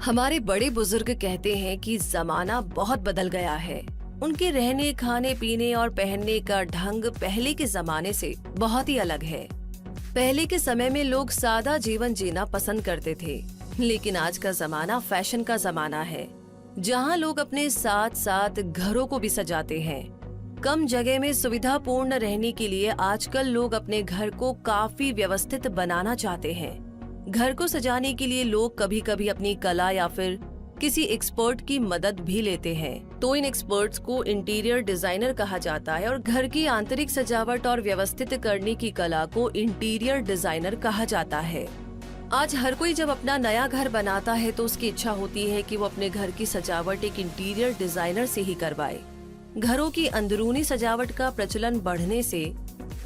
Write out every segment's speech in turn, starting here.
हमारे बड़े बुजुर्ग कहते हैं कि जमाना बहुत बदल गया है। उनके रहने, खाने पीने और पहनने का ढंग पहले के जमाने से बहुत ही अलग है। पहले के समय में लोग सादा जीवन जीना पसंद करते थे, लेकिन आज का जमाना फैशन का जमाना है, जहां लोग अपने साथ साथ घरों को भी सजाते हैं। कम जगह में सुविधापूर्ण रहने के लिए आजकल लोग अपने घर को काफी व्यवस्थित बनाना चाहते हैं। घर को सजाने के लिए लोग कभी कभी अपनी कला या फिर किसी एक्सपर्ट की मदद भी लेते हैं। तो इन एक्सपर्ट्स को इंटीरियर डिजाइनर कहा जाता है और घर की आंतरिक सजावट और व्यवस्थित करने की कला को इंटीरियर डिजाइनर कहा जाता है। आज हर कोई जब अपना नया घर बनाता है तो उसकी इच्छा होती है कि वो अपने घर की सजावट एक इंटीरियर डिजाइनर से ही करवाए। घरों की अंदरूनी सजावट का प्रचलन बढ़ने से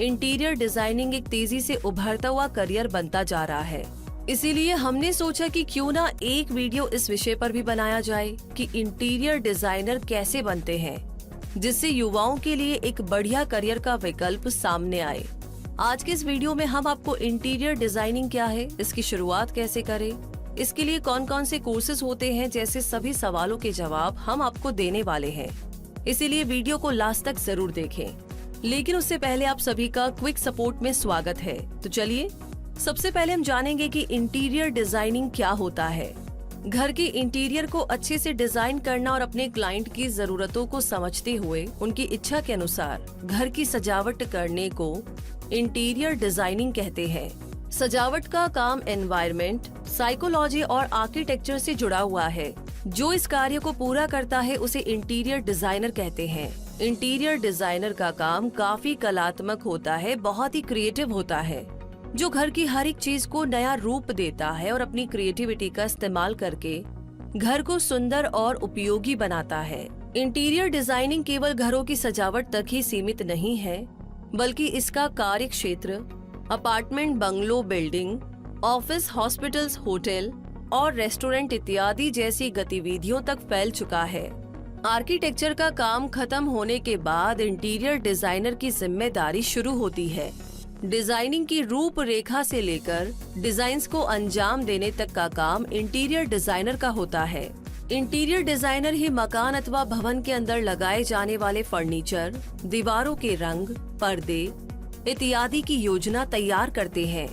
इंटीरियर डिजाइनिंग एक तेजी से उभरता हुआ करियर बनता जा रहा है। इसीलिए हमने सोचा कि क्यों ना एक वीडियो इस विषय पर भी बनाया जाए कि इंटीरियर डिजाइनर कैसे बनते हैं, जिससे युवाओं के लिए एक बढ़िया करियर का विकल्प सामने आए। आज के इस वीडियो में हम आपको इंटीरियर डिजाइनिंग क्या है, इसकी शुरुआत कैसे करें, इसके लिए कौन कौन से कोर्सेज होते हैं, जैसे सभी सवालों के जवाब हम आपको देने वाले हैं। इसीलिए वीडियो को लास्ट तक जरूर देखें। लेकिन उससे पहले आप सभी का क्विक सपोर्ट में स्वागत है। तो चलिए सबसे पहले हम जानेंगे कि इंटीरियर डिजाइनिंग क्या होता है। घर के इंटीरियर को अच्छे से डिजाइन करना और अपने क्लाइंट की जरूरतों को समझते हुए उनकी इच्छा के अनुसार घर की सजावट करने को इंटीरियर डिजाइनिंग कहते हैं। सजावट का काम एनवायरनमेंट, साइकोलॉजी और आर्किटेक्चर से जुड़ा हुआ है। जो इस कार्य को पूरा करता है उसे इंटीरियर डिजाइनर कहते हैं। इंटीरियर डिजाइनर का काम काफी कलात्मक होता है, बहुत ही क्रिएटिव होता है, जो घर की हर एक चीज को नया रूप देता है और अपनी क्रिएटिविटी का इस्तेमाल करके घर को सुंदर और उपयोगी बनाता है। इंटीरियर डिजाइनिंग केवल घरों की सजावट तक ही सीमित नहीं है, बल्कि इसका कार्य क्षेत्र apartment, bungalow, building, office, hospitals, hotel और रेस्टोरेंट इत्यादि जैसी गतिविधियों तक फैल चुका है। आर्किटेक्चर का काम खत्म होने के बाद इंटीरियर डिजाइनर की जिम्मेदारी शुरू होती है। डिजाइनिंग की रूपरेखा से लेकर डिजाइन्स को अंजाम देने तक का काम इंटीरियर डिजाइनर का होता है। इंटीरियर डिजाइनर ही मकान अथवा भवन के अंदर लगाए जाने वाले फर्नीचर, दीवारों के रंग, पर्दे इत्यादि की योजना तैयार करते हैं।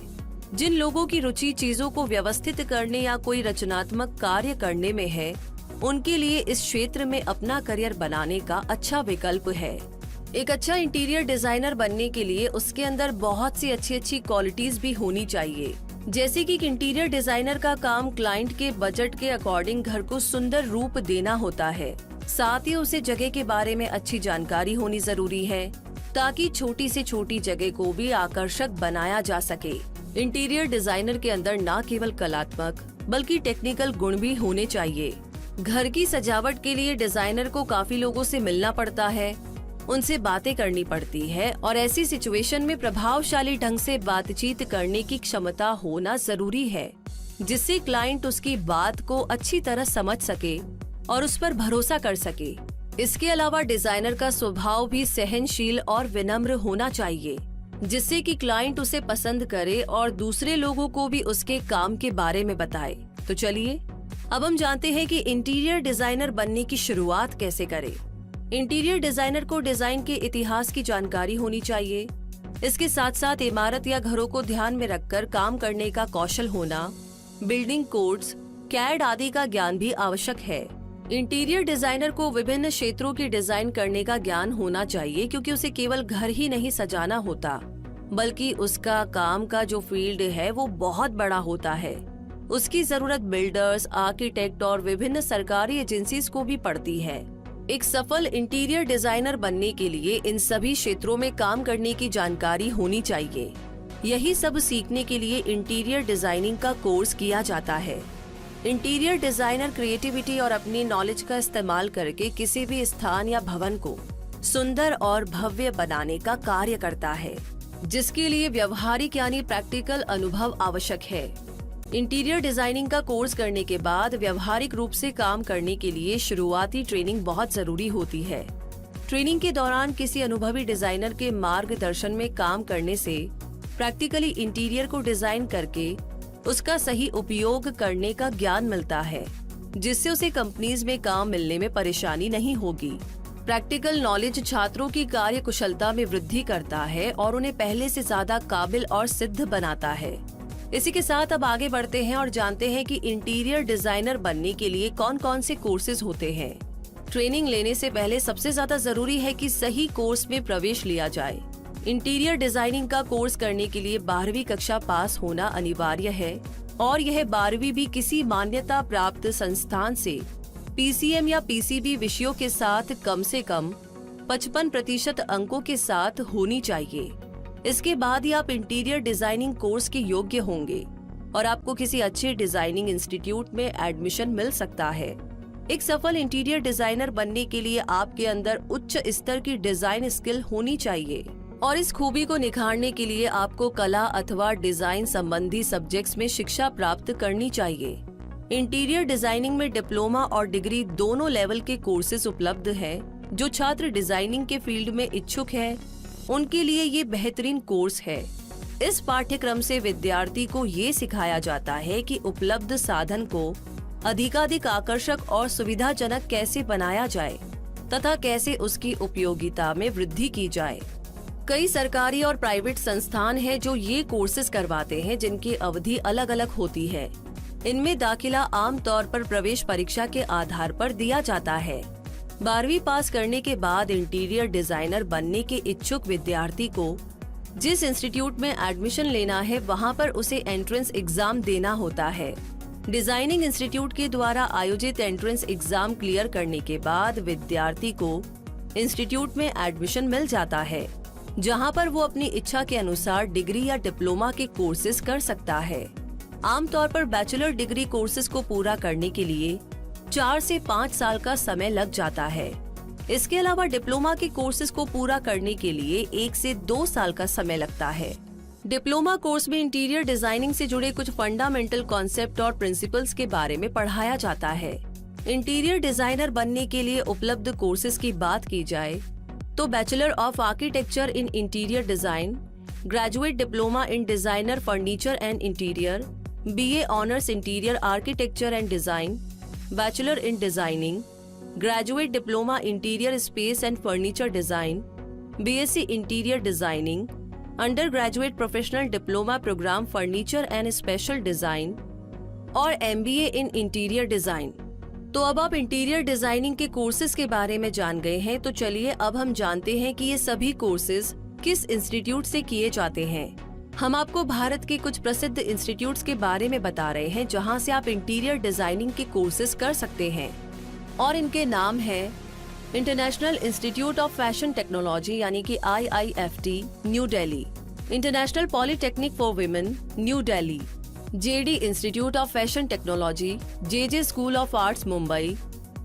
जिन लोगों की रुचि चीजों को व्यवस्थित करने या कोई रचनात्मक कार्य करने में है, उनके लिए इस क्षेत्र में अपना करियर बनाने का अच्छा विकल्प है। एक अच्छा इंटीरियर डिजाइनर बनने के लिए उसके अंदर बहुत सी अच्छी क्वालिटीज भी होनी चाहिए, जैसे कि इंटीरियर डिजाइनर का काम क्लाइंट के बजट के अकॉर्डिंग घर को सुंदर रूप देना होता है। साथ ही उसे जगह के बारे में अच्छी जानकारी होनी जरूरी है, ताकि छोटी से छोटी जगह को भी आकर्षक बनाया जा सके। इंटीरियर डिजाइनर के अंदर न केवल कलात्मक बल्कि टेक्निकल गुण भी होने चाहिए। घर की सजावट के लिए डिजाइनर को काफी लोगों से मिलना पड़ता है, उनसे बातें करनी पड़ती है और ऐसी सिचुएशन में प्रभावशाली ढंग से बातचीत करने की क्षमता होना जरूरी है, जिससे क्लाइंट उसकी बात को अच्छी तरह समझ सके और उस पर भरोसा कर सके। इसके अलावा डिजाइनर का स्वभाव भी सहनशील और विनम्र होना चाहिए, जिससे कि क्लाइंट उसे पसंद करे और दूसरे लोगों को भी उसके काम के बारे में बताए। तो चलिए अब हम जानते हैं कि इंटीरियर डिजाइनर बनने की शुरुआत कैसे करें। इंटीरियर डिजाइनर को डिजाइन के इतिहास की जानकारी होनी चाहिए। इसके साथ साथ इमारत या घरों को ध्यान में रखकर काम करने का कौशल होना, बिल्डिंग कोड्स, कैड आदि का ज्ञान भी आवश्यक है। इंटीरियर डिजाइनर को विभिन्न क्षेत्रों की डिजाइन करने का ज्ञान होना चाहिए, क्योंकि उसे केवल घर ही नहीं सजाना होता, बल्कि उसका काम का जो फील्ड है वो बहुत बड़ा होता है। उसकी जरूरत बिल्डर्स, आर्किटेक्ट और विभिन्न सरकारी एजेंसीज को भी पड़ती है। एक सफल इंटीरियर डिजाइनर बनने के लिए इन सभी क्षेत्रों में काम करने की जानकारी होनी चाहिए। यही सब सीखने के लिए इंटीरियर डिजाइनिंग का कोर्स किया जाता है। इंटीरियर डिजाइनर क्रिएटिविटी और अपनी नॉलेज का इस्तेमाल करके किसी भी स्थान या भवन को सुंदर और भव्य बनाने का कार्य करता है, जिसके लिए व्यवहारिक यानी प्रैक्टिकल अनुभव आवश्यक है। इंटीरियर डिजाइनिंग का कोर्स करने के बाद व्यवहारिक रूप से काम करने के लिए शुरुआती ट्रेनिंग बहुत जरूरी होती है। ट्रेनिंग के दौरान किसी अनुभवी डिजाइनर के मार्गदर्शन में काम करने से प्रैक्टिकली इंटीरियर को डिजाइन करके उसका सही उपयोग करने का ज्ञान मिलता है। जिससे उसे कंपनीज में काम मिलने में परेशानी नहीं होगी। प्रैक्टिकल नॉलेज छात्रों की कार्य कुशलता में वृद्धि करता है और उन्हें पहले से ज्यादा काबिल और सिद्ध बनाता है। इसी के साथ अब आगे बढ़ते हैं और जानते हैं कि इंटीरियर डिजाइनर बनने के लिए कौन कौन से कोर्सेज होते हैं। ट्रेनिंग लेने से पहले सबसे ज्यादा जरूरी है कि सही कोर्स में प्रवेश लिया जाए। इंटीरियर डिजाइनिंग का कोर्स करने के लिए 12वीं कक्षा पास होना अनिवार्य है और यह 12वीं भी किसी मान्यता प्राप्त संस्थान से PCM या PCB विषयों के साथ कम से कम 55% अंकों के साथ होनी चाहिए। इसके बाद ही आप इंटीरियर डिजाइनिंग कोर्स के योग्य होंगे और आपको किसी अच्छे डिजाइनिंग इंस्टीट्यूट में एडमिशन मिल सकता है। एक सफल इंटीरियर डिजाइनर बनने के लिए आपके अंदर उच्च स्तर की डिजाइन स्किल होनी चाहिए और इस खूबी को निखारने के लिए आपको कला अथवा डिजाइन संबंधी सब्जेक्ट्स में शिक्षा प्राप्त करनी चाहिए। इंटीरियर डिजाइनिंग में डिप्लोमा और डिग्री दोनों लेवल के कोर्सेज उपलब्ध हैं। जो छात्र डिजाइनिंग के फील्ड में इच्छुक हैं, उनके लिए ये बेहतरीन कोर्स है। इस पाठ्यक्रम से विद्यार्थी को ये सिखाया जाता है कि उपलब्ध साधन को अधिकाधिक आकर्षक और सुविधाजनक कैसे बनाया जाए तथा कैसे उसकी उपयोगिता में वृद्धि की जाए। कई सरकारी और प्राइवेट संस्थान हैं जो ये कोर्सेज करवाते हैं, जिनकी अवधि अलग अलग होती है। इनमें दाखिला आमतौर पर प्रवेश परीक्षा के आधार पर दिया जाता है। 12वीं पास करने के बाद इंटीरियर डिजाइनर बनने के इच्छुक विद्यार्थी को जिस इंस्टीट्यूट में एडमिशन लेना है, वहां पर उसे एंट्रेंस एग्जाम देना होता है। डिजाइनिंग इंस्टीट्यूट के द्वारा आयोजित एंट्रेंस एग्जाम क्लियर करने के बाद विद्यार्थी को इंस्टीट्यूट में एडमिशन मिल जाता है, जहां पर वो अपनी इच्छा के अनुसार डिग्री या डिप्लोमा के कोर्सेज कर सकता है। आमतौर पर बैचलर डिग्री कोर्सेज को पूरा करने के लिए 4 से 5 साल का समय लग जाता है। इसके अलावा डिप्लोमा के कोर्सेज को पूरा करने के लिए 1 से 2 साल का समय लगता है। डिप्लोमा कोर्स में इंटीरियर डिजाइनिंग से जुड़े कुछ फंडामेंटल कॉन्सेप्ट और प्रिंसिपल्स के बारे में पढ़ाया जाता है। इंटीरियर डिजाइनर बनने के लिए उपलब्ध कोर्सेज की बात की जाए तो bachelor of architecture in interior design, graduate diploma in designer furniture and interior, BA honours interior architecture and design, bachelor in designing, graduate diploma interior space and furniture design, BSc interior designing, undergraduate professional diploma program furniture and special design और MBA in interior design. तो अब आप interior designing के courses के बारे में जान गए हैं, तो चलिए अब हम जानते हैं कि ये सभी कोर्सेज किस इंस्टीट्यूट से किए जाते हैं। हम आपको भारत के कुछ प्रसिद्ध इंस्टीट्यूट्स के बारे में बता रहे हैं जहां से आप इंटीरियर डिजाइनिंग के कोर्सेज कर सकते हैं और इनके नाम है international institute of fashion technology यानी कि IIFT New Delhi, international polytechnic for women New Delhi, JD institute of fashion technology, JJ school of arts Mumbai,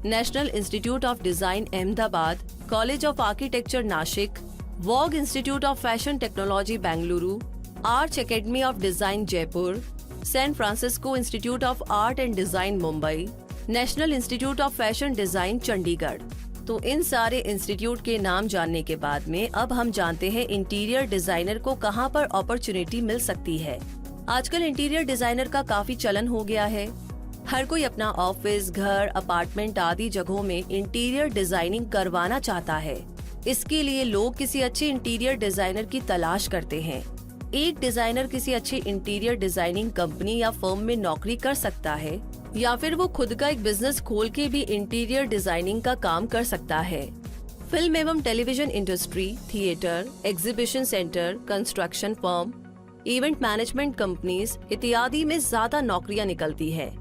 national institute of design Ahmedabad, college of architecture Nashik, Vogue institute of fashion technology Bengaluru, Arch academy of design Jaipur, San Francisco institute of art and design Mumbai, national institute of fashion design Chandigarh. तो इन सारे institute के नाम जानने के बाद में अब हम जानते हैं इंटीरियर डिजाइनर को कहां पर अपॉर्चुनिटी मिल सकती है। आजकल इंटीरियर डिजाइनर का काफी चलन हो गया है। हर कोई अपना ऑफिस, घर, अपार्टमेंट आदि जगहों में इंटीरियर डिजाइनिंग करवाना चाहता है। इसके लिए लोग किसी अच्छे इंटीरियर डिजाइनर की तलाश करते हैं। एक डिजाइनर किसी अच्छी इंटीरियर डिजाइनिंग कंपनी या फर्म में नौकरी कर सकता है या फिर वो खुद का एक बिजनेस खोल के भी इंटीरियर डिजाइनिंग का काम कर सकता है। फिल्म एवं television industry, theatre, exhibition centre, construction firm, event management companies इत्यादि में ज्यादा नौकरियां निकलती है।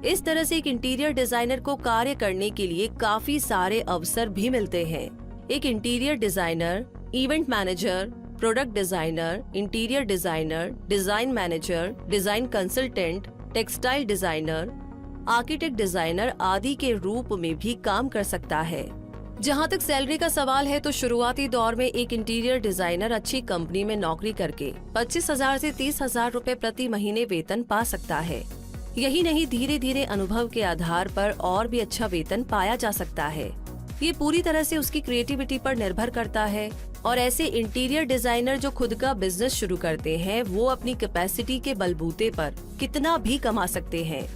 इस तरह से एक इंटीरियर डिजाइनर को कार्य करने के लिए काफी सारे अवसर भी मिलते हैं। एक interior designer, event manager, product designer, interior designer, design manager, design consultant, textile designer, architect designer आदि के रूप में भी काम कर सकता है। जहां तक सैलरी का सवाल है तो शुरुआती दौर में एक इंटीरियर डिजाइनर अच्छी कंपनी में नौकरी करके 25,000 से 30,000 रुपए प्रति महीने वेतन पा सकता है। यही नहीं, धीरे धीरे अनुभव के आधार पर और भी अच्छा वेतन पाया जा सकता है। ये पूरी तरह से उसकी क्रिएटिविटी पर निर्भर करता है और ऐसे इंटीरियर डिजाइनर जो खुद का बिजनेस शुरू करते हैं वो अपनी कैपेसिटी के बलबूते पर कितना भी कमा सकते हैं।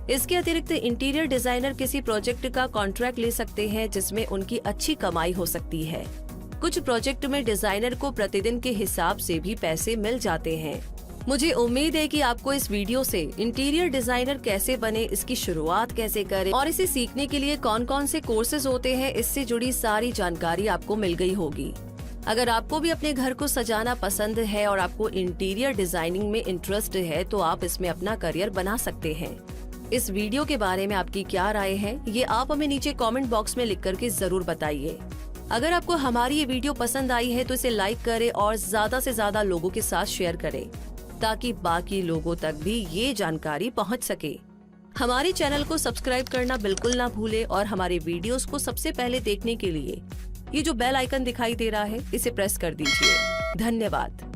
इसके अतिरिक्त इंटीरियर डिजाइनर किसी प्रोजेक्ट का कॉन्ट्रैक्ट ले सकते हैं जिसमें उनकी अच्छी कमाई हो सकती है। कुछ प्रोजेक्ट में डिजाइनर को प्रतिदिन के हिसाब से भी पैसे मिल जाते हैं। मुझे उम्मीद है कि आपको इस वीडियो से इंटीरियर डिजाइनर कैसे बने, इसकी शुरुआत कैसे करें और इसे सीखने के लिए कौन कौन से कोर्सेज होते हैं, इससे जुड़ी सारी जानकारी आपको मिल गई होगी। अगर आपको भी अपने घर को सजाना पसंद है और आपको इंटीरियर डिजाइनिंग में इंटरेस्ट है तो आप इसमें अपना करियर बना सकते हैं। इस वीडियो के बारे में आपकी क्या राय है, ये आप हमें नीचे कमेंट बॉक्स में लिख करके जरूर बताइए। अगर आपको हमारी ये वीडियो पसंद आई है तो इसे लाइक करें और ज्यादा से ज्यादा लोगों के साथ शेयर करें ताकि बाकी लोगों तक भी ये जानकारी पहुंच सके। हमारे चैनल को सब्सक्राइब करना बिल्कुल ना भूलें और हमारे वीडियोस को सबसे पहले देखने के लिए ये जो बेल आइकन दिखाई दे रहा है इसे प्रेस कर दीजिए। धन्यवाद।